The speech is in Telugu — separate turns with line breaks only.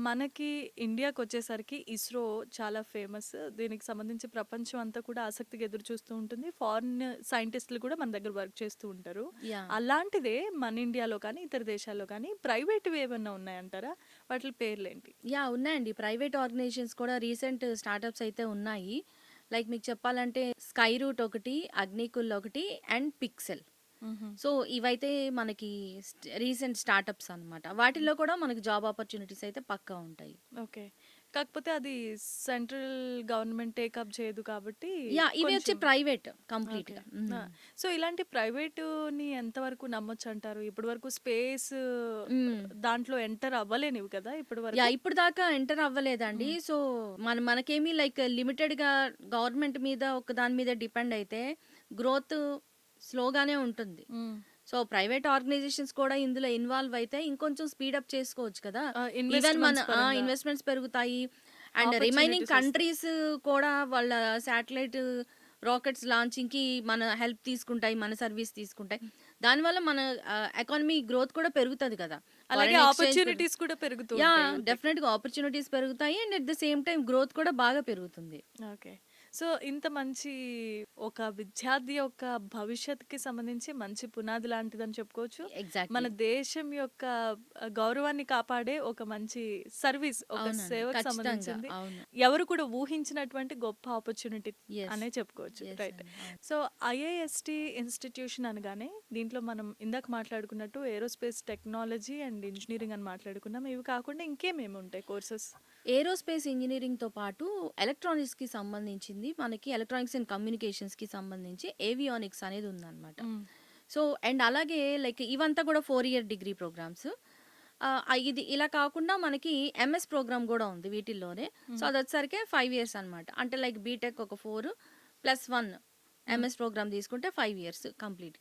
మనకి ఇండియాకొచ్చేసరికి ఇస్రో చాలా ఫేమస్. దీనికి సంబంధించి ప్రపంచం అంతా కూడా ఆసక్తిగా ఎదురు చూస్తూ ఉంటుంది. ఫారిన్ సైంటిస్టులు కూడా మన దగ్గర వర్క్ చేస్తూ ఉంటారు.
యాహ్!
అలాంటిదే మన ఇండియాలో కానీ, ఇతర దేశాల్లో కానీ ప్రైవేట్‌వి ఏమన్నా ఉన్నాయంటారా? వాటిలి పేర్లేంటి?
ఉన్నాయండి. ప్రైవేట్ ఆర్గనైజేషన్స్ కూడా రీసెంట్ స్టార్టప్స్ అయితే ఉన్నాయి. లైక్ మీకు చెప్పాలంటే స్కై రూట్ ఒకటి, అగ్నికుల్ ఒకటి అండ్ పిక్సెల్.
హుహు.
సో, ఇవైతే మనకి రీసెంట్ స్టార్టప్స్ అనమాట. వాటిల్లో కూడా మనకి జాబ్ ఆపర్చునిటీస్ అయితే పక్కా ఉంటాయి.
ఓకే. కాకపోతే అది సెంట్రల్ గవర్నమెంట్ టేకప్ చేయదు కాబట్టి
ఇవి వచ్చి
కొంచెం
ప్రైవేట్
ఓకే.
కంప్లీట్‌గా.
ఆ! సో, ఇలాంటి ప్రైవేటుని ఎంతవరకు నమ్మొచ్చంటారు? ఇప్పటి వరకు స్పేస్
హ్మ్.
దాంట్లో ఎంటర్ అవ్వలేనివి కదా! ఇప్పటి వరకు?
ఇప్పుడు దాకా ఎంటర్ అవ్వలేదండి.
హ్మ్.
సో, మనకేమి లైక్ లిమిటెడ్‌గా గవర్నమెంట్ మీద ఒక దాని మీద డిపెండ్ అయితే గ్రోత్ స్లోగానే ఉంటుంది.
హ్మ్.
సో, ప్రైవేట్ ఆర్గనైజేషన్స్ కూడా ఇందులో ఇన్వాల్వ్ అయితే ఇంకొంచెం స్పీడప్ చేసుకోవచ్చు కదా! ఈవెన్ మన
ఇన్వెస్ట్‌మెంట్స్ పరంగా
ఇన్వెస్ట్‌మెంట్స్ పెరుగుతాయి. అండ్ రిమైనింగ్
ఆపర్చునిటీస్ వస్తాయి.
కంట్రీస్ కూడా వాళ్ళ శాటిలైట్ రాకెట్స్ లాంచింగ్‌కి మన హెల్ప్ తీసుకుంటాయి. మన సర్వీస్ తీసుకుంటాయి. దానివల్ల మన ఎకానమీ గ్రోత్ కూడా పెరుగుతది కదా!
అలాగే
ఫారెన్ ఎక్స్‌చేంజ్
ఆపర్చునిటీస్ కూడా పెరుగుతూ ఉంటాయి యువతకి.
డెఫినెట్‌గా ఆపర్చునిటీస్ పెరుగుతాయి. And at the same time growth కూడా బాగా పెరుగుతుంది.
ఓకే. సో, ఇంత మంచి ఒక విద్యార్థి యొక్క భవిష్యత్తుకి సంబంధించి మంచి పునాది లాంటిదని చెప్పుకోవచ్చు. మన
ఎగ్జాక్ట్‌లీ.
దేశం యొక్క గౌరవాన్ని కాపాడే ఒక మంచి సర్వీస్, ఒక
అవునండి.
సేవకు
ఖచ్చితంగా.
సంబంధించింది.
అవును.
ఎవరు కూడా ఊహించినటువంటి గొప్ప ఆపర్చునిటీ
యెస్.
అనే చెప్పుకోవచ్చు.
Yes
right.
అండి. అవును.
సో, ఐఐఎస్‌టి ఇన్‌స్టిట్యూషన్ అనగానే దీంట్లో మనం ఇందాక మాట్లాడుకున్నట్టు ఏరోస్పేస్ టెక్నాలజీ అండ్ ఇంజినీరింగ్ అని మాట్లాడుకున్నాం. ఇవి కాకుండా ఇంకేమేమి ఉంటాయి కోర్సెస్?
ఏరోస్పేస్ ఇంజినీరింగ్‌తో పాటు ఎలక్ట్రానిక్స్‌కి సంబంధించింది మనకి ఎలక్ట్రానిక్స్ అండ్ కమ్యూనికేషన్స్‌కి సంబంధించి ఏవియానిక్స్ అనేది ఉందన్నమాట.
హ్మ్.
సో, అండ్ అలాగే లైక్ ఇవంతా కూడా 4 ఇయర్ డిగ్రీ ప్రోగ్రామ్స్. ఇది ఇలా కాకుండా మనకి ఎంఎస్ ప్రోగ్రామ్ గూడా ఉంది వీటిల్లోనే. సో,
హ్మ్.
అదొచ్చేసరికి 5 ఇయర్స్ అనమాట. అంటే లైక్ బీటెక్ ఒక 4 +1
హ్మ్.
ఎంఎస్ ప్రోగ్రామ్ తీసుకుంటే 5 ఇయర్స్ కంప్లీట్‌గా.